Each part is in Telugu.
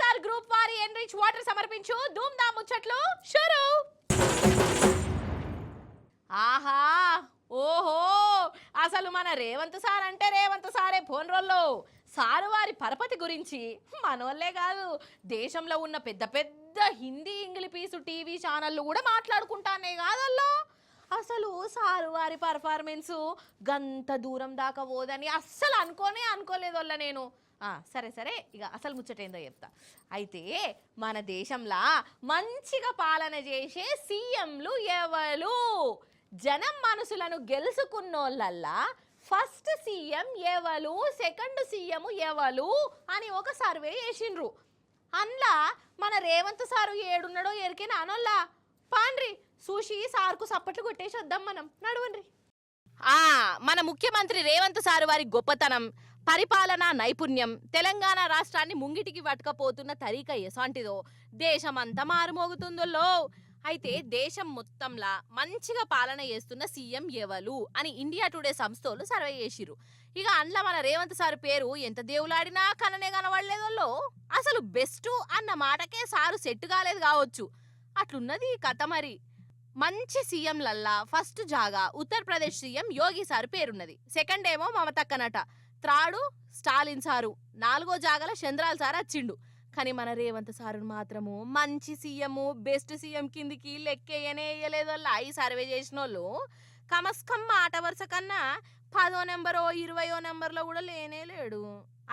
వైఎస్ఆర్ గ్రూప్ వారి ఎన్రిచ్ వాటర్ సమర్పించు ధూమ్ ధామ్ ముచ్చట్లు షురు. ఆహా ఓహో అసలు మన రేవంత్ సార్ అంటే రేవంత్ సారే ఫోన్ రోల్లో సారు వారి పరపతి గురించి మనోళ్ళే కాదు దేశంలో ఉన్న పెద్ద పెద్ద హిందీ ఇంగ్లీషు టీవీ ఛానళ్ళు కూడా మాట్లాడుకుంటానే కాదల్లో. అసలు సారు వారి పర్ఫార్మెన్సు గంత దూరం దాకా పోదని అస్సలు అనుకోలేదు వల్ల నేను. సరే సరే ఇక అసలు ముచ్చటేందో చెప్తా. అయితే మన దేశంలో మంచిగా పాలన చేసే సీఎంలు ఎవరు, జనం మనసులను గెలుచుకున్నోళ్ళల్లా ఫస్ట్ సీఎం ఎవరు, సెకండ్ సీఎం ఎవరు అని ఒక సర్వే చేసిండ్రు. అందులో మన రేవంత్ సారు ఏడున్నాడో ఎరికేనా అనోళ్ళా. పాండ్రి చూసి సార్కు సప్పట్లు కొట్టేసి వద్దాం మనం, నడవండ్రి. మన ముఖ్యమంత్రి రేవంత్ సారు వారి గొప్పతనం, పరిపాలనా నైపుణ్యం, తెలంగాణ రాష్ట్రాన్ని ముంగిటికి పట్టుకపోతున్న తరీక ఎసాంటిదో దేశమంతా మారుమోగుతుందో. అయితే దేశం మొత్తంలా మంచిగా పాలన చేస్తున్న సీఎం ఎవరు అని ఇండియా టుడే సంస్థలు సర్వే చేసిరు. ఇక అందులో మన రేవంత్ సార్ పేరు ఎంత దేవులాడినా కననే కనబడలేదో. అసలు బెస్ట్ అన్న మాటకే సారు సెట్ కాలేదు కావచ్చు, అట్లున్నది కథ. మరి మంచి సీఎంలల్లా ఫస్ట్ జాగా ఉత్తరప్రదేశ్ సీఎం యోగి సార్ పేరున్నది, సెకండ్ ఏమో మమతక్కనట, థర్డ్ స్టాలిన్ సారు, 4గో జాగల చంద్రాల్ సార్ వచ్చిండు. కానీ మన రేవంత్ సారు మాత్రము మంచి సీఎం బెస్ట్ సీఎం కిందికి లెక్కేయనే వేయలేదల్లా. ఈ సర్వే చేసిన వాళ్ళు కమస్కమ్ మాట వరుస కన్నా 10వ నెంబరో 20వ నెంబర్లో కూడా లేనే లేడు.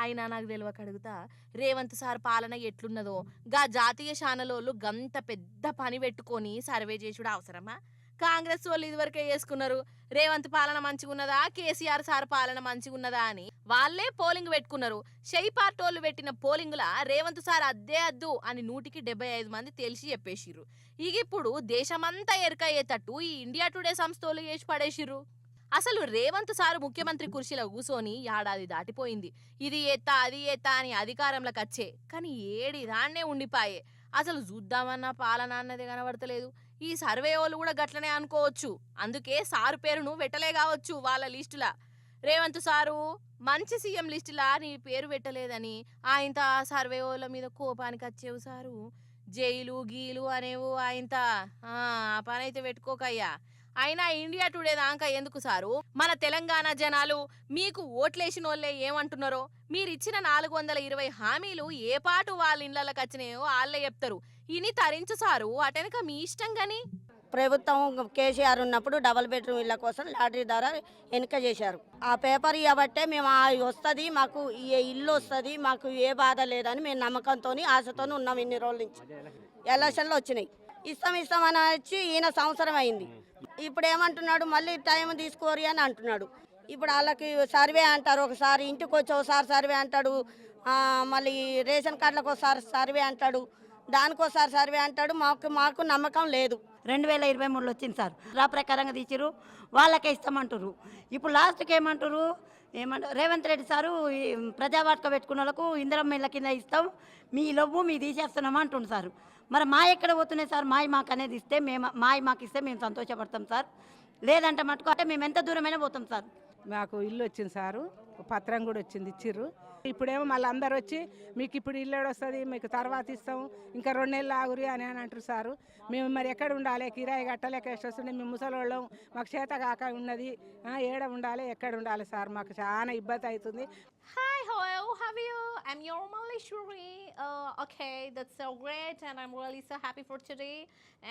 అయినా నాకు తెలియక అడుగుతా, రేవంత్ సార్ పాలన ఎట్లున్నదో గా జాతీయ ఛానలోళ్ళు గంత పెద్ద పని పెట్టుకొని సర్వే చేసుడు అవసరమా? కాంగ్రెస్ వాళ్ళు ఇదివరకే చేసుకున్నారు రేవంత్ పాలన మంచిగున్నదా, కేసీఆర్ సార్ పాలన మంచిగున్నదా అని వాళ్ళే పోలింగ్ పెట్టుకున్నారు. షెయి పార్టోళ్ళు పెట్టిన పోలింగుల రేవంత్ సార్ అద్దే అద్దు అని 175 మంది తెలిసి చెప్పేసిర్రు. ఇక ఇప్పుడు దేశమంతా ఎరకయ్యేటట్టు ఈ ఇండియా టుడే సంస్థలు చేసి పడేసిర్రు. అసలు రేవంత్ సారు ముఖ్యమంత్రి కుర్చీలో కూర్చొని ఏడాది దాటిపోయింది. ఇది ఎత్తా అది ఎత్తా అని అధికారంలోకి వచ్చే, కానీ ఏడి దాన్నే ఉండిపాయే. అసలు చూద్దామన్న పాలన అన్నది కనబడతలేదు. ఈ సర్వే వాళ్ళు కూడా గట్లనే అనుకోవచ్చు, అందుకే సారు పేరును పెట్టలే కావచ్చు వాళ్ళ లిస్టులా. రేవంత్ సారు మంచి సీఎం లిస్టులా నీ పేరు పెట్టలేదని ఆయనత సర్వే వాళ్ళ మీద కోపానికి వచ్చేవు సారు. జైలు గీలు అనేవు ఆయనత ఆ పని అయితే పెట్టుకోకయ్యా. అయినా ఇండియా టుడే దాకా ఎందుకు సారు, మన తెలంగాణ జనాలు మీకు ఓట్లేసిన వాళ్ళే ఏమంటున్నారో, మీరిచ్చిన 420 హామీలు ఏ పాటు వాళ్ళ ఇళ్లకి వచ్చినాయో వాళ్ళే చెప్తారు. ఇని తరించు సారు, అటెనక మీ ఇష్టం. గాని ప్రభుత్వం కేసీఆర్ ఉన్నప్పుడు డబుల్ బెడ్రూమ్ ఇళ్ళ కోసం లాటరీ ద్వారా ఎన్నిక చేశారు. ఆ పేపర్ ఇవ్వబట్టే మేము వస్తుంది, మాకు ఏ ఇల్లు వస్తుంది, మాకు ఏ బాధ లేదని మేము నమ్మకంతో ఆశతో ఉన్నాం. ఇన్ని రోజుల నుంచి ఎలక్షన్లు వచ్చినాయి, ఇస్తామని వచ్చి ఈయన సంవత్సరం అయింది. ఇప్పుడు ఏమంటున్నాడు, మళ్ళీ టైం తీసుకోరి అని అంటున్నాడు. ఇప్పుడు వాళ్ళకి సర్వే అంటారు, ఒకసారి ఇంటికి వచ్చి ఒకసారి సర్వే అంటాడు, మళ్ళీ రేషన్ కార్డులకు ఒకసారి సర్వే అంటాడు, దానికోసారి సర్వే అంటాడు. మాకు నమ్మకం లేదు. 2023లో వచ్చింది సార్, రా ప్రకారంగా తీసిరు, వాళ్ళకే ఇస్తామంటారు. ఇప్పుడు లాస్ట్కి ఏమంటారు రేవంత్ రెడ్డి సారు ప్రజావార్త పెట్టుకున్న వాళ్ళకు ఇందిరమ్మ ఇళ్ళ కింద ఇస్తాం, మీ లవ్వు మీ తీసేస్తున్నాం అంటుండు సార్. మరి మా ఎక్కడ పోతున్నాయి సార్? మాయి మాకు అనేది ఇస్తే మాకు ఇస్తే మేము సంతోషపడతాం సార్, లేదంటే మటుకు అంటే మేము ఎంత దూరమైనా పోతాం సార్. మాకు ఇల్లు వచ్చింది సారు, పత్రం కూడా వచ్చింది, ఇచ్చిర్రు. ఇప్పుడేమో మళ్ళీ అందరు వచ్చి మీకు ఇప్పుడు ఇల్లు వస్తుంది, మీకు తర్వాత ఇస్తాం, ఇంకా 2 నెలలు ఆగురి అని అంటారు సారు. మేము మరి ఎక్కడ ఉండాలి, కిరాయి కట్టలేక వస్తుండే, మేము ముసలోళ్ళం, మాకు చేత కాక ఉన్నది, ఏడ ఉండాలి ఎక్కడ ఉండాలి సార్, మాకు చాలా ఇబ్బంది అవుతుంది. Hi, hello, how are you? I'm your Malishuri. Okay, that's so great, and I'm really so happy for today.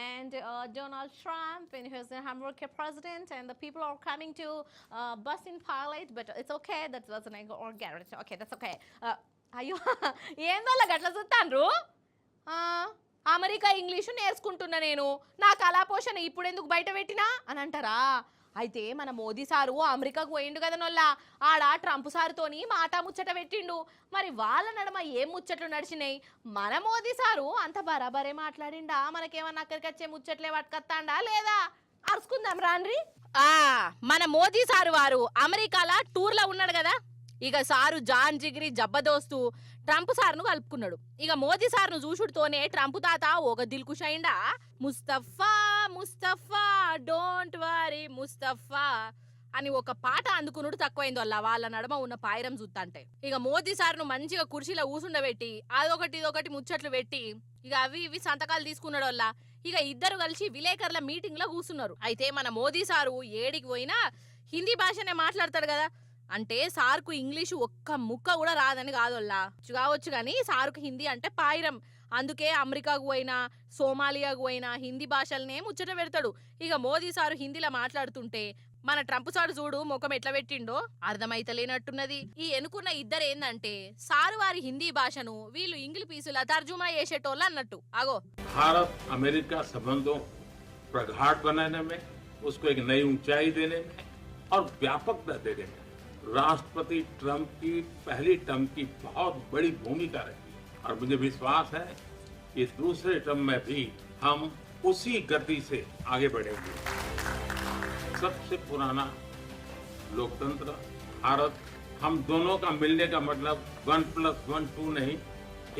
And Donald Trump, and he's the American president, and the people are coming to bust in pilot, but it's okay. That wasn't a guarantee. Okay, that's okay. అయ్యో ఏందో గట్ల చూస్తాండ్రు. అమెరికా ఇంగ్లీషు నేర్చుకుంటున్నా నేను, నా కళాపోషణ ఇప్పుడు ఎందుకు బయట పెట్టినా అని అంటారా? అయితే మన మోదీ సారు అమెరికాకు పోయిండు కదా నొల్లా, ఆడ ట్రంప్ సారుతోని మాట ముచ్చట పెట్టిండు. మరి వాళ్ళ నడమ ఏం ముచ్చట్లు నడిచినాయి? మన మోదీ సారు అంత బరాబరే మాట్లాడిండా, మనకేమన్నా అక్కడికి వచ్చే ముచ్చట్లే పట్టుకొస్తాండా లేదా? అరుచుకుందాం రాండ్రి. మన మోదీ సారు వారు అమెరికాలో టూర్లో ఉన్నాడు కదా, ఇక సారు జాన్ జిగిరి జబ్బదోస్తు ట్రంప్ సార్ను కలుపుకున్నాడు. ఇక మోదీ సార్ను చూసుడుతోనే ట్రంప్ తాత ఒక దిల్కుష్ అయిండా. ముస్తఫా ముస్తఫా డోంట్ వరీ ముస్తఫా అని ఒక పాట అందుకునుడు తక్కువైంది వాళ్ళ నడమ ఉన్న పాయిరం చూస్తుంటే. ఇక మోదీ సార్ను మంచిగా కుర్చీలో కూసుండబెట్టి అదొకటి ఇదొకటి ముచ్చట్లు పెట్టి ఇక అవి ఇవి సంతకాలు తీసుకున్నాడు వల్ల ఇక ఇద్దరు కలిసి విలేకరుల మీటింగ్ లో కూర్చున్నారు. అయితే మన మోదీ సారు ఏడికి పోయినా హిందీ భాషనే మాట్లాడతాడు కదా, అంటే సార్కు ఇంగ్లీషు ఒక్క ముక్క కూడా రాదని కావచ్చు కానీ సార్కు హిందీ అంటే పాయిరం. అందుకే అమెరికాకు పోయినా సోమాలియాకు పోయినా హిందీ భాషలనే ముచ్చట పెడతాడు. ఇక మోదీ సారు హిందీలో మాట్లాడుతుంటే మన ట్రంప్ సారు చూడు ముఖం ఎట్లా పెట్టిండో అర్థమైతలేనట్టున్నది. ఈ ఎనుకున్న ఇద్దరు ఏందంటే సారు వారి హిందీ భాషను వీళ్ళు ఇంగ్లీష్ పీసులా తర్జుమా చేసేటోళ్ళు అన్నట్టు. అగో भारत अमेरिका संबंधों प्रगाढ़ बनाने में, उसको एक नई ऊंचाई देने में और व्यापकता देने में राष्ट्रपति ट्रंप की पहली टर्म की बहुत बड़ी भूमिका रही और मुझे विश्वास है कि दूसरे टर्म में भी हम उसी गति से आगे बढ़ेंगे। सबसे पुराना लोकतंत्र भारत, हम दोनों का मिलने का मतलब 1+1 2 नहीं,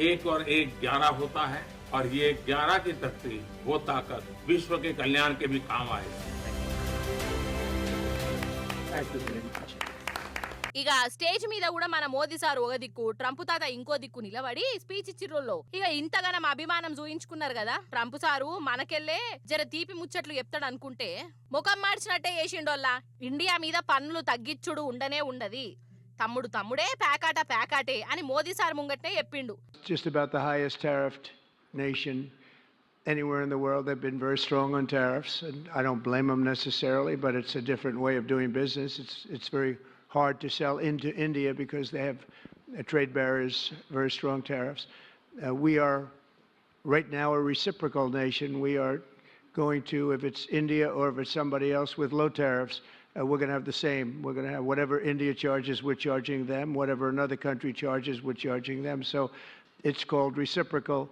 1 और 1 11 होता है और ये 11 की शक्ति, वो ताकत विश्व के कल्याण के भी काम आएगी। ఇక స్టేజ్ మీద కూడా మన మోదీ సార్ ఒక దిక్కు ట్రంప్ తాత ఇంకో దిక్కు నిలబడి స్పీచ్ ఇచ్చిర్రోళ్ళు. ఇక ఇంతగానం అభిమానం చూయించుకున్నారు కదా ట్రంప్ సారు, మనకెళ్ళే జర తీపి ముచ్చట్లు చెప్తాడు అనుకుంటే ముఖం మార్చినట్టే చేసిండోళ్ళ. ఇండియా మీద పన్నులు తగ్గిచ్చుడు ఉండనే ఉండది, తమ్ముడే ప్యాకాటే అని మోదీ సార్ ముంగట్నే చెప్పిండు. Just about the highest tariffed nation anywhere in the world. They've been very strong on tariffs, and I don't blame them necessarily, but it's a different way of doing business. It's very hard to sell into India because they have trade barriers, very strong tariffs. We are right now a reciprocal nation. We are going to, if it's India or if it's somebody else with low tariffs, we're going to have the same. We're going to have whatever India charges, we're charging them. Whatever another country charges, we're charging them. So it's called reciprocal.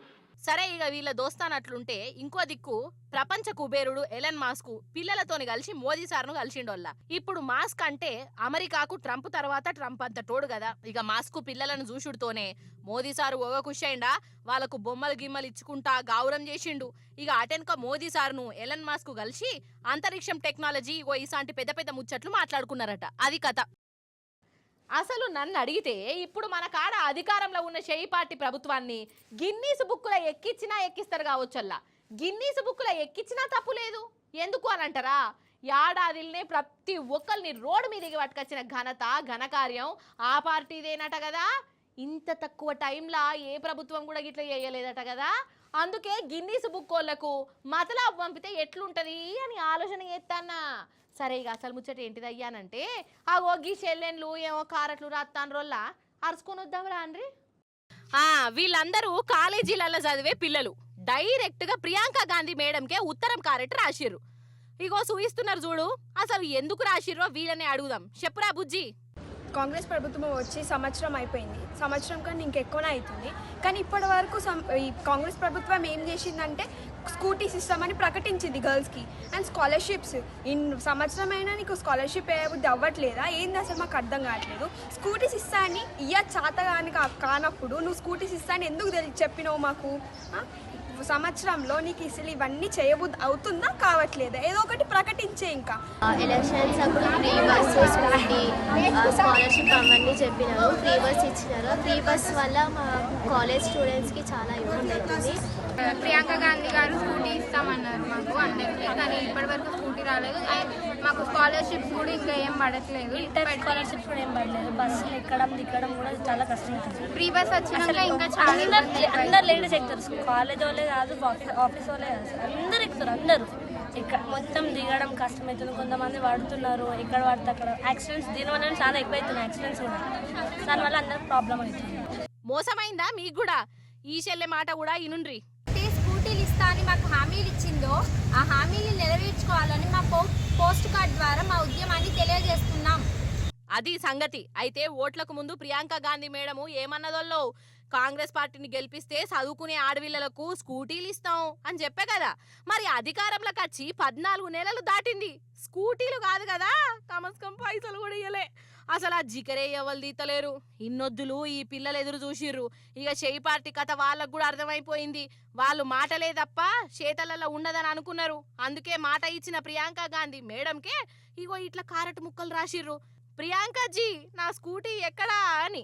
సరే ఇక వీళ్ళ దోస్తానట్లుంటే ఇంకో దిక్కు ప్రపంచ కుబేరుడు ఎలన్ మాస్క్ పిల్లలతోని కలిసి మోదీ సార్ను కలిసిండోళ్ళ. ఇప్పుడు మాస్క్ అంటే అమెరికాకు ట్రంప్ తర్వాత ట్రంప్ అంత తోడు కదా. ఇక మాస్క్ పిల్లలను చూసుడుతోనే మోదీ సారు ఓగ ఖుషైండా, వాళ్ళకు బొమ్మలు గిమ్మలు ఇచ్చుకుంటా గౌరవం చేసిండు. ఇక అటెన్క మోదీ సార్ను ఎలన్ మాస్క్ కలిసి అంతరిక్షం టెక్నాలజీ ఇగో ఇసాంటి పెద్ద పెద్ద ముచ్చట్లు మాట్లాడుకున్నారట. అది కథ. అసలు నన్ను అడిగితే ఇప్పుడు మన కాడ అధికారంలో ఉన్న షేయి పార్టీ ప్రభుత్వాన్ని గిన్నీస్ బుక్కులో ఎక్కిస్తారు కావచ్చల్లా. గిన్నీస్ బుక్కులో ఎక్కించినా తప్పు లేదు. ఎందుకు అని అంటారా, ఏడాదిల్నే ప్రతి ఒక్కరిని రోడ్డు మీదకి పట్టుకొచ్చిన ఘనకార్యం ఆ పార్టీదేనట కదా. ఇంత తక్కువ టైంలో ఏ ప్రభుత్వం కూడా గిట్లా చేయలేదట కదా. అందుకే గిన్నీస్ బుక్ వాళ్ళకు మతలాబు పంపితే ఎట్లుంటది అని ఆలోచన చేస్తానా. సరే ఇక అసలు ముచ్చట ఏంటిది అయ్యానంటే ఆ ఒగ్గి చెల్లెన్లు ఏమో కారట్లు రాత్తాన్ రోళ్ళ అరుచుకొని వద్దాం రాండ్రి. వీళ్ళందరూ కాలేజీలలో చదివే పిల్లలు డైరెక్ట్ గా ప్రియాంక గాంధీ మేడంకే ఉత్తరం కారెట్ రాసిర్రు. ఇగో చూయిస్తున్నారు చూడు, అసలు ఎందుకు రాసిర్రో వీళ్ళని అడుగుదాం. చెప్పురా బుజ్జి. కాంగ్రెస్ ప్రభుత్వం వచ్చి సంవత్సరం అయిపోయింది, సంవత్సరం కన్నా ఇంకెక్కువనే అవుతుంది. కానీ ఇప్పటి వరకు ఈ కాంగ్రెస్ ప్రభుత్వం ఏం చేసిందంటే స్కూటీస్ ఇస్తామని ప్రకటించింది గర్ల్స్కి, అండ్ స్కాలర్షిప్స్. సంవత్సరం అయినా నీకు స్కాలర్షిప్ వేయబుద్ధి అవ్వట్లేదా ఏంది అసలు మాకు అర్థం కావట్లేదు. స్కూటీస్ ఇస్తా అని చాత కానప్పుడు నువ్వు స్కూటీస్ ఇస్తా అని ఎందుకు చెప్పినావు మాకు? సంవత్సరంలో నీకు అసలు ఇవన్నీ చేయబుద్ధి అవుతుందా కావట్లేదా? ఏదో ఒకటి ప్రకటించే. ఇంకా ఎలక్షన్స్ అప్పుడు ఫ్రీ బస్ స్కూటీ స్కాలర్షిప్ అవన్నీ చెప్పినారు, ఫ్రీ బస్ ఇచ్చినారు. ఫ్రీ బస్ వల్ల మా కాలేజ్ స్టూడెంట్స్కి చాలా ఇబ్బంది అవుతుంది. ప్రియాంక గాంధీ గారు స్కూటీ ఇస్తామన్నారు మాకు అందరికీ, కానీ ఇప్పటివరకు స్కూటీ రాలేదు. మాకు స్కాలర్షిప్స్ కూడా ఇంకా ఏం పడట్లేదు. స్కాలర్షిప్స్ కూడా ఏం పడలేదు. బస్సులు ఎక్కడం దిక్కడం కూడా చాలా కష్టం అవుతుంది. ఫ్రీ బస్ వచ్చినాక ఇంకా చాలా అందరు లేడీస్ ఎక్కుతారు, కాలేజ్ వాళ్ళే కాదు, ఆఫీస్ వాళ్ళే కాదు, అందరు ఎక్కుతారు. అందరూ ఇక్కడ మొత్తం దిగడం కష్టమవుతుంది. కొంతమంది పడుతున్నారు, ఎక్కడ పడితే అక్కడ యాక్సిడెంట్స్. దీనివల్ల చాలా ఎక్కువవుతున్నాయి యాక్సిడెంట్స్ కూడా. దానివల్ల అందరికి ప్రాబ్లం అవుతుంది. మోసమైందా మీకు కూడా? ఈ చెల్లె మాట కూడా ఇనుండ్రి. స్కూటీలు ఇస్తా అని మాకు హామీలు ఇచ్చిందో ఆ హామీలు నెరవేర్చుకోవాలని మా పోస్ట్ కార్డ్ ద్వారా మా ఉద్యమాన్ని తెలియజేస్తున్నాం. అది సంగతి. అయితే ఓట్లకు ముందు ప్రియాంక గాంధీ మేడము ఏమన్నదోల్లో, కాంగ్రెస్ పార్టీని గెలిపిస్తే చదువుకునే ఆడపిల్లలకు స్కూటీలు ఇస్తాం అని చెప్పే కదా. మరి అధికారంలోకి వచ్చి 14 నెలలు దాటింది, స్కూటీలు కాదు కదా, కమస్కం పైసలు కూడా ఇయ్యలే. అసలు ఆ జికరే ఎవరు తీతలేరు. ఇన్నొద్దులు ఈ పిల్లలు ఎదురు చూసిర్రు. ఇక షేయి పార్టీ కథ వాళ్ళకు కూడా అర్థమైపోయింది. వాళ్ళు మాటలే తప్ప చేతలలో ఉండదని అనుకున్నారు. అందుకే మాట ఇచ్చిన ప్రియాంక గాంధీ మేడంకే ఇగో ఇట్లా కారట్ ముక్కలు రాసిర్రు. ప్రియాంకజీ నా స్కూటీ ఎక్కడా అని.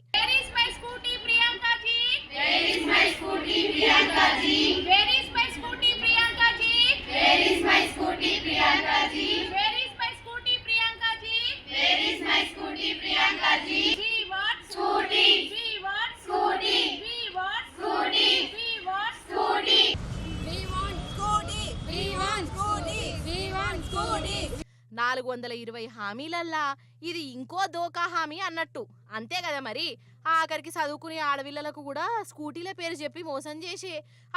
నాలుగు 420 హామీలల్లా ఇది ఇంకో దోకా హామీ అన్నట్టు. అంతే కదా మరి. ఆఖరికి చదువుకునే ఆడపిల్లలకు కూడా స్కూటీల పేరు చెప్పి మోసం చేసి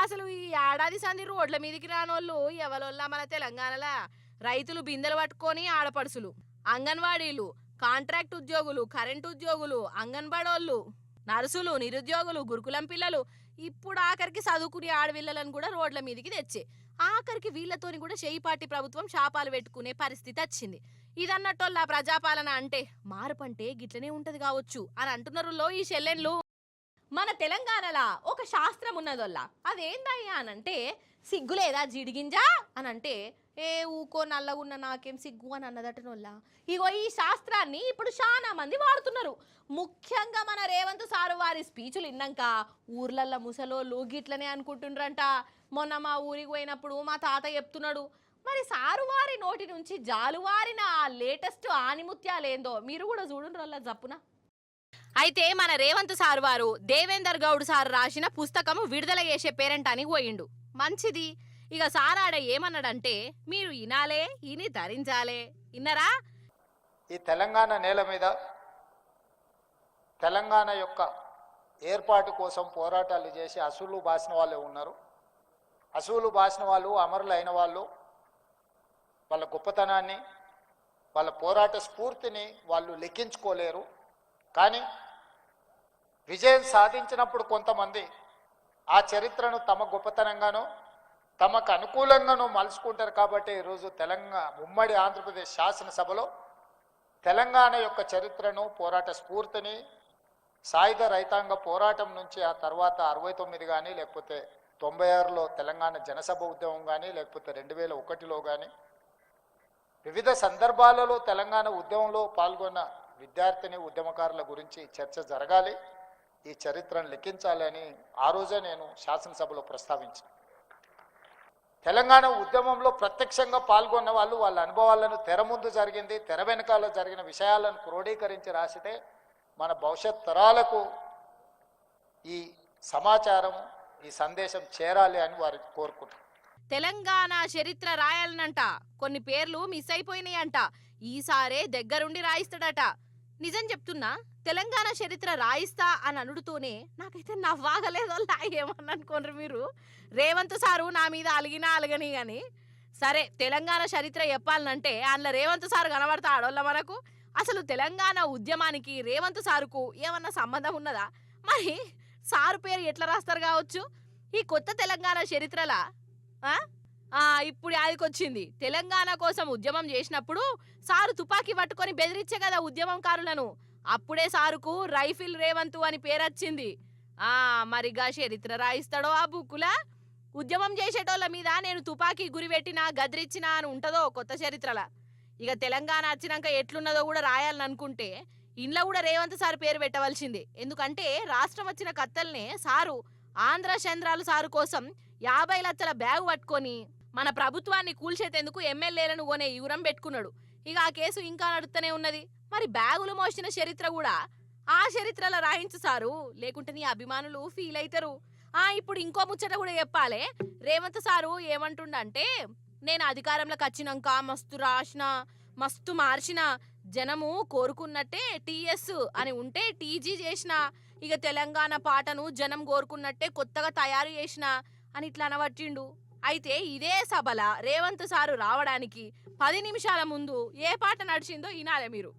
అసలు ఈ ఏడాది సంది రోడ్ల మీదకి రానోళ్ళు ఎవరోళ్ళ మన తెలంగాణలో. రైతులు బిందెలు పట్టుకొని ఆడపడుసులు, అంగన్వాడీలు, కాంట్రాక్ట్ ఉద్యోగులు, కరెంటు ఉద్యోగులు, అంగన్వాడోళ్ళు, నర్సులు, నిరుద్యోగులు, గురుకులం పిల్లలు, ఇప్పుడు ఆఖరికి చదువుకునే ఆడపిల్లలను కూడా రోడ్ల మీదకి తెచ్చే. ఆఖరికి వీళ్ళతోని కూడా చేయిపాటి ప్రభుత్వం శాపాలు పెట్టుకునే పరిస్థితి వచ్చింది. ఇదన్నట్టోళ్ళ ప్రజాపాలన అంటే. మార్పంటే గిట్లనే ఉంటది కావచ్చు అని అంటున్నారులో ఈ చెల్లెన్లు. మన తెలంగాణలో ఒక శాస్త్రం ఉన్నదోళ్ళ. అదేందయ్యా అనంటే సిగ్గులేదా జిడిగింజా అనంటే ఏ ఊకో నల్లగున్న నాకేం సిగ్గు అని అన్నదటనోళ్ళ. ఇగో ఈ శాస్త్రాన్ని ఇప్పుడు చాలా మంది వాడుతున్నారు. ముఖ్యంగా మన రేవంత్ సారు వారి స్పీచులు విన్నాక ఊర్లల్లో ముసలోళ్ళు గిట్లనే అనుకుంటుండ్రంట. మొన్న మా ఊరికి పోయినప్పుడు మా తాత చెప్తున్నాడు. మరి సారు వారి నోటి నుంచి జాలువారిన లేటెస్ట్ ఆనిముత్యాలేందో మీరు కూడా చూడండి జప్పున. అయితే మన రేవంత్ సారు వారు దేవేందర్ గౌడ్ సార్ రాసిన పుస్తకం విడుదల చేసే పేరెంటానికి పోయిండు. మంచిది. ఇక సారాడ ఏమన్నాడంటే మీరు ఇనాలే, ఇని ధరించాలే. ఇన్నరా? ఈ తెలంగాణ నేల మీద తెలంగాణ యొక్క ఏర్పాటు కోసం పోరాటాలు చేసి అసూలు బాసిన వాళ్ళే ఉన్నారు. అసూలు బాసిన వాళ్ళు, అమరులు అయిన వాళ్ళు, వాళ్ళ గొప్పతనాన్ని, వాళ్ళ పోరాట స్ఫూర్తిని వాళ్ళు లెక్కించుకోలేరు. కానీ విజయం సాధించినప్పుడు కొంతమంది ఆ చరిత్రను తమ గొప్పతనంగానో తమకు అనుకూలంగానో మలుచుకుంటారు. కాబట్టి ఈరోజు ఉమ్మడి ఆంధ్రప్రదేశ్ శాసనసభలో తెలంగాణ యొక్క చరిత్రను, పోరాట స్ఫూర్తిని, సాయుధ రైతాంగ పోరాటం నుంచి ఆ తర్వాత 69 కానీ లేకపోతే 96లో తెలంగాణ జనసభ ఉద్యమం కానీ లేకపోతే 2001లో కానీ వివిధ సందర్భాలలో తెలంగాణ ఉద్యమంలో పాల్గొన్న విద్యార్థిని ఉద్యమకారుల గురించి చర్చ జరగాలి, ఈ చరిత్రను లెక్కించాలి అని ఆ రోజే నేను శాసనసభలో ప్రస్తావించాను. తెలంగాణ ఉద్యమంలో ప్రత్యక్షంగా పాల్గొన్న వాళ్ళు వాళ్ళ అనుభవాలను తెర ముందు జరిగింది, తెర వెనకాల జరిగిన విషయాలను క్రోడీకరించి రాసితే మన భవిష్యత్ తరాలకు ఈ సమాచారం, ఈ సందేశం చేరాలి అని వారు కోరుకుంటారు. తెలంగాణ చరిత్ర రాయాలనంట కొన్ని పేర్లు మిస్ అయిపోయినాయంట. ఈసారే దగ్గరుండి రాయిస్తాడట. నిజం చెప్తున్నా, తెలంగాణ చరిత్ర రాయిస్తా అని అనుడుతూనే నాకైతే నవ్వాగలేదో ఏమని అనుకోండి మీరు. రేవంత్ సారు నా మీద అలిగినా అలగని గాని సరే, తెలంగాణ చరిత్ర చెప్పాలనంటే అందులో రేవంత్ సారు కనబడతా ఆడోళ్ళ మనకు. అసలు తెలంగాణ ఉద్యమానికి రేవంత్ సారుకు ఏమన్నా సంబంధం ఉన్నదా? మరి సారు పేరు ఎట్లా రాస్తారు కావచ్చు ఈ కొత్త తెలంగాణ చరిత్రలా? ఇప్పుడు ఆదికొచ్చింది. తెలంగాణ కోసం ఉద్యమం చేసినప్పుడు సారు తుపాకీ పట్టుకొని బెదిరించే కదా ఉద్యమంకారులను. అప్పుడే సారుకు రైఫిల్ రేవంతు అని పేరొచ్చింది. మరిగా చరిత్ర రాయిస్తాడో ఆ బుక్కులా? ఉద్యమం చేసేటోళ్ళ మీద నేను తుపాకీ గురిపెట్టినా గదిరిచ్చినా అని ఉంటదో కొత్త చరిత్రలా. ఇక తెలంగాణ వచ్చినాక ఎట్లున్నదో కూడా రాయాలని అనుకుంటే ఇంట్లో కూడా రేవంత్ సార్ పేరు పెట్టవలసింది. ఎందుకంటే రాష్ట్రం వచ్చిన కత్తల్నే సారు ఆంధ్ర చంద్రాలు సారు కోసం 50 లక్షల బ్యాగు పట్టుకొని మన ప్రభుత్వాన్ని కూల్చేందుకు ఎమ్మెల్యేలను కొనే యూరం పెట్టుకున్నాడు. ఇక ఆ కేసు ఇంకా నడుస్తూనే ఉన్నది. మరి బ్యాగులు మోసిన చరిత్ర కూడా ఆ చరిత్రలో రాయించు సారు, లేకుంటే నీ అభిమానులు ఫీల్ అవుతారు. ఇప్పుడు ఇంకో ముచ్చట కూడా చెప్పాలి. రేవంత్ సారు ఏమంటుండంటే నేను అధికారంలోకి వచ్చినాక మస్తు రాసిన, మస్తు మార్చిన, జనము కోరుకున్నట్టే టీఎస్ అని ఉంటే టీజీ చేసిన, ఇక తెలంగాణ పాటను జనం కోరుకున్నట్టే కొత్తగా తయారు చేసిన అని ఇట్లా అనబట్టిండు. అయితే ఇదే సభల రేవంత్ సారు రావడానికి 10 నిమిషాల ముందు ఏ పాట నడిచిందో వినాలే మీరు.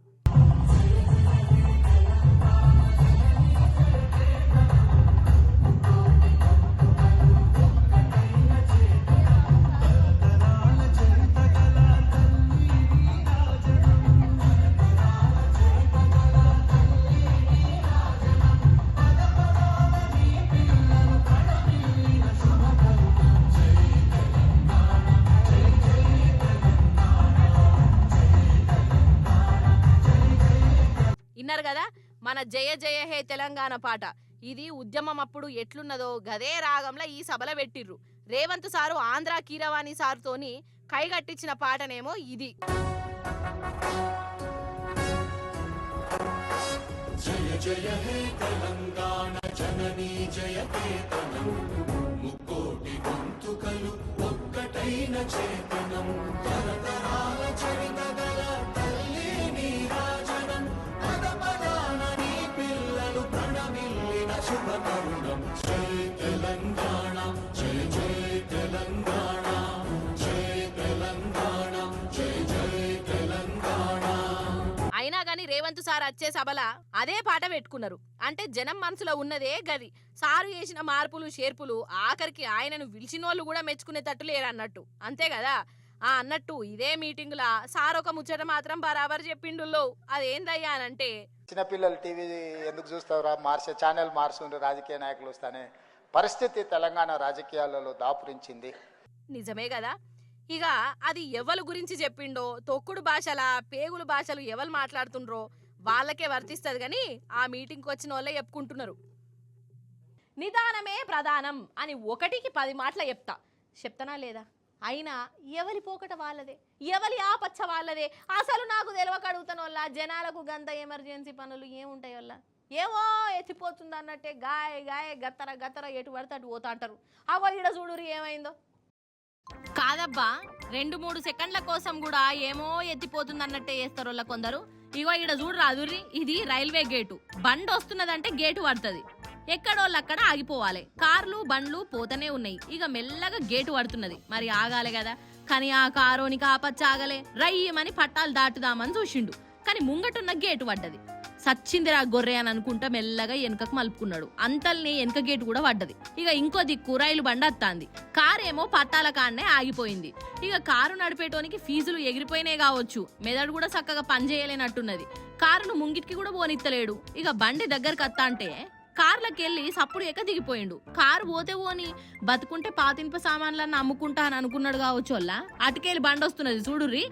మన జయ జయ హే తెలంగాణ పాట. ఇది ఉద్యమం అప్పుడు ఎట్లున్నదో గదే రాగంలో ఈ సభలో పెట్టిర్రు. రేవంత్ సారు ఆంధ్ర కీరవాణి సారుతోని కైగట్టించిన పాటనేమో ఇది. జయ జయ హే తెలంగాణ జననీ జయకేతనం, ముక్కోటి గొంతుకలు ఒక్కటైన చేతనం, తరతరాల చరితగల తల్లి నీరాజనం, పద పదాన నీ పిల్లలు ప్రణమిల్లిన శుభతరుణం. జై తెలంగాణ జయ జయ తెలంగాణ, జయ తెలంగాణ జయ జయ తెలంగాణ. అయినా గాని రేవంత్ సార్ వచ్చే సభల అదే పాట పెట్టుకున్నారు. అంటే జనం మనసులో ఉన్నదే గది. సారు చేసిన మార్పులు షేర్పులు ఆఖరికి ఆయనను పిలిచినోళ్ళు కూడా మెచ్చుకునేటట్టు లేరన్నట్టు. అంతే కదా. అన్నట్టు ఇదే మీటింగుల సార్ ఒక ముచ్చట మాత్రం బరాబర్ చెప్పిండు. అదేందయ్యా అనంటే, చిన్నపిల్లలు టీవీ ఎందుకు చూస్తావురా, మార్చే ఛానల్ మార్చుండ్రు రాజకీయ నాయకులు వస్తానే పరిస్థితి తెలంగాణ రాజకీయాలలో దాపురించింది. నిజమే కదా. ఇక అది ఎవరి గురించి చెప్పిండో, తొక్కుడు భాషల పేగులు భాషలు ఎవరు మాట్లాడుతుండ్రో వాళ్ళకే వర్తిస్తుంది. కానీ ఆ మీటింగ్కి వచ్చిన వాళ్ళే చెప్పుకుంటున్నారు. నిదానమే ప్రధానం అని 1కి 10 మాటలు చెప్తానా లేదా? అయినా ఎవరి పోకట వాళ్ళదే, ఎవరి ఆపచ్చ వాళ్ళదే. అసలు నాకు తెలియక అడుగుతాను వాళ్ళ జనాలకు గంత ఎమర్జెన్సీ పనులు ఏముంటాయి వాళ్ళ? ఏవో ఎత్తిపోతుంది అన్నట్టే గాయ గాయ గత్తర గత్తర ఎటు పడితే అటు పోతా అంటారు. అగో ఈడ చూడురి ఏమైందో. కాదబ్బా, 2-3 సెకండ్ల కోసం కూడా ఏమో ఎత్తిపోతుంది అన్నట్టే చేస్తారు వాళ్ళ కొందరు. ఇగో ఈడ చూడు రాదుర్రి, ఇది రైల్వే గేటు. బండి వస్తున్నదంటే గేటు పడుతుంది. ఎక్కడోళ్ళు అక్కడ ఆగిపోవాలి. కార్లు బండ్లు పోతనే ఉన్నాయి. ఇక మెల్లగా గేటు పడుతున్నది. మరి ఆగాలి కదా. కానీ ఆ కారోనికి ఆపచ్చి ఆగలే. రయ్యమని పట్టాలు దాటుదామని చూసిండు. కానీ ముంగటున్న గేటు పడ్డది. సచ్చిందిరా గొర్రె అని అనుకుంటా మెల్లగా వెనకకు మలుపుకున్నాడు. అంతల్ని వెనక గేటు కూడా పడ్డది. ఇక ఇంకో దిక్కు రైలు బండి వస్తాంది. కారేమో పట్టాల కాడనే ఆగిపోయింది. ఇక కారు నడిపేటోనికి ఫీజులు ఎగిరిపోయినాయి కావచ్చు. మెదడు కూడా చక్కగా పనిచేయలేనట్టున్నది. కారును ముంగిటికి కూడా పోనిత్తలేడు. ఇక బండి దగ్గరకు వస్తా అంటే కార్లకి వెళ్ళి సప్పుడు ఎక్క దిగిపోయిండు. కారు పోతే పోని బతుకుంటే పాతింప సామాన్లన్నీ అమ్ముకుంటా అని అనుకున్నాడు కావచ్చు. వల్ల అటుకెళ్ళి బండి వస్తున్నది చూడుర్రి.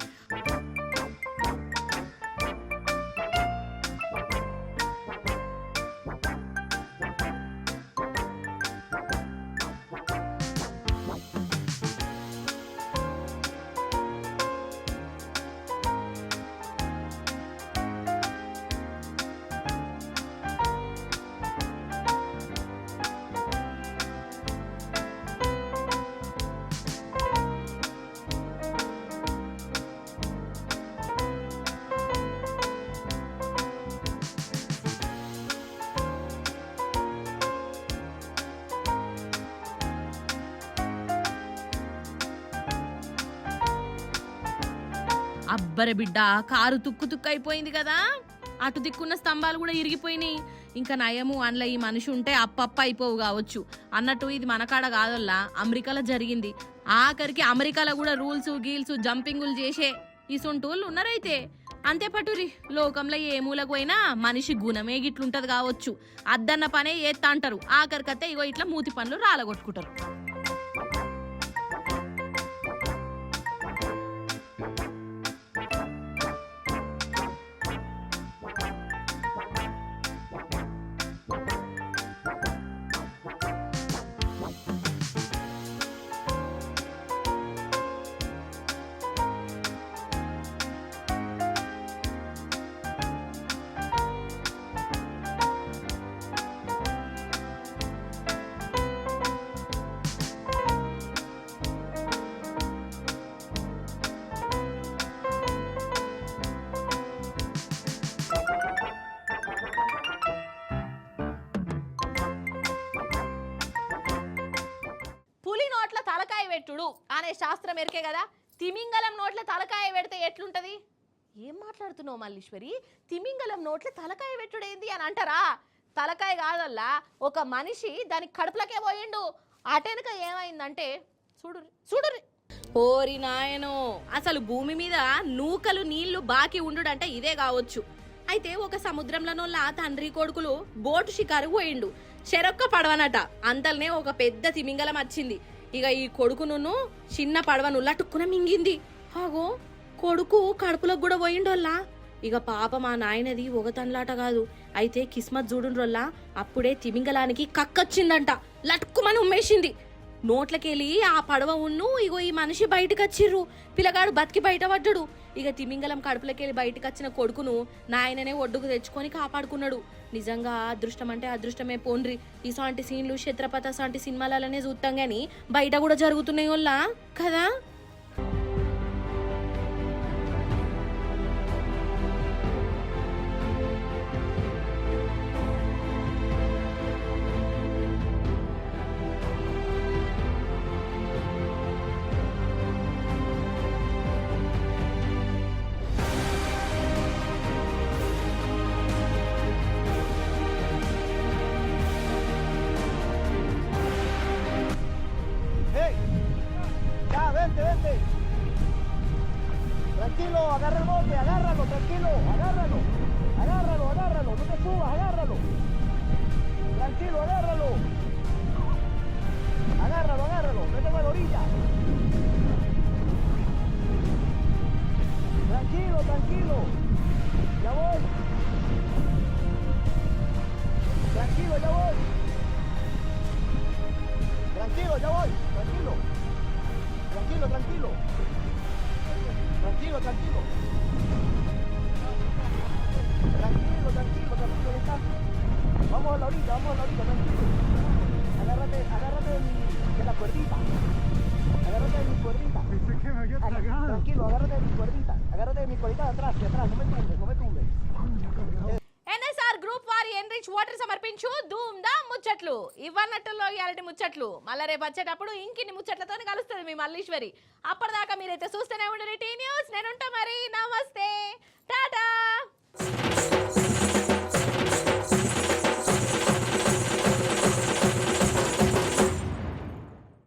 అబ్బర బిడ్డ, కారు తుక్కు తుక్కు అయిపోయింది కదా. అటు దిక్కున్న స్తంభాలు కూడా ఇరిగిపోయినాయి. ఇంకా నయము అందులో ఈ మనిషి ఉంటే అప్పప్ప అయిపోవు కావచ్చు అన్నట్టు. ఇది మన కాడ కాదల్లా, అమెరికాలో జరిగింది. ఆఖరికి అమెరికాలో కూడా రూల్స్ గీల్స్ జంపింగులు చేసే ఇసొంటోళ్ళు ఉన్నారైతే. అంతే పటురి, లోకంలో ఏ మూలకు పోయినా మనిషి గుణమే గిట్లుంటది కావచ్చు. అద్దన్న పనే ఏత్తా అంటారు. ఆఖరికైతే ఇగో ఇట్లా మూతి పనులు రాలగొట్టుకుంటారు. తలకాయ పెట్టుడు అనే శాస్త్రం ఎరికే కదా. తిమింగలం నోట్ల తలకాయ పెడితే ఎట్లుంటది? ఏం మాట్లాడుతున్నావు మల్లీశ్వరి? తిమింగలం నోట్ల తలకాయ పెట్టుడేంది అని అంటారా? తలకాయ కాదల్లా, ఒక మనిషి దాని కడుపులకే పోయిండు. అటెనక ఏమైందంటే చూడురి చూడురి. ఓరి నాయనో, అసలు భూమి మీద నూకలు నీళ్లు బాకీ ఉండుడంటే ఇదే కావచ్చు. అయితే ఒక సముద్రంలోనోళ్ళ తండ్రి కొడుకులు బోటు షికారు పోయిండు. చెరొక్క పడవనట. అంతల్నే ఒక పెద్ద తిమింగలం వచ్చింది. ఇక ఈ కొడుకును చిన్న పడవను లటుక్కున మింగింది. ఆగో, కొడుకు కడుపులోకి కూడా పోయిండోల్లా. ఇక పాప మా నాయనది ఒకతన్లాట కాదు. అయితే కిస్మత్ చూడుండ్రొల్లా అప్పుడే తిమింగలానికి కక్కొచ్చిందంట. లట్టుకుమని ఉమ్మేసింది. నోట్లకెళ్ళి ఆ పడవ ఉన్ను ఇగో ఈ మనిషి బయటకు వచ్చిర్రు. పిల్లగాడు బతికి బయటపడ్డాడు. ఇక తిమింగలం కడుపులకెళ్ళి బయటకు వచ్చిన కొడుకును నాయననే ఒడ్డుకు తెచ్చుకొని కాపాడుకున్నాడు. నిజంగా అదృష్టం అంటే అదృష్టమే పోండ్రి. ఇసాంటి సీన్లు ఛత్రపతి అసాంటి సినిమాలనే చూస్తాం గానీ బయట కూడా జరుగుతున్నాయి వల్ల కదా. Ya, vente, vente. Tranquilo, agarra el bote, agárralo, tranquilo, agárralo. Agárralo, agárralo, no te subas, agárralo. Tranquilo, agárralo. Agárralo, agárralo, vete a la orilla. Tranquilo, tranquilo. Ya voy. Tranquilo, ya voy. Tranquilo, ya voy, tranquilo. Tranquilo, tranquilo. Tranquilo, tranquilo. Tranquilo, tranquilo, tranquilo, descansa. Vamos a la orilla, tranquilo. Agárrate de la cuerdita. Agárrate de mi cuerdita. Tranquilo, agárrate de mi cuerdita. Agárrate de mi cuerdita de atrás, no me tumbes, no me tumbes. NSR group వారి ఎన్రిచ్ వాటర్ సమర్పించు ధూమ్ ధామ్ ముచ్చట్లు. ఇవ్వన్నట్టులో ఇయాలటి ముచ్చట్లు. మళ్ళీ రేపు వచ్చేటప్పుడు ఇంకిన్ని ముచ్చట్లతో కలుస్తుంది మీ మల్లీశ్వరి. అప్పటిదాకా మీరైతే చూస్తూనే ఉండండి టీ న్యూస్. నేను ఉంటా మరి. నమస్తే, టాటా.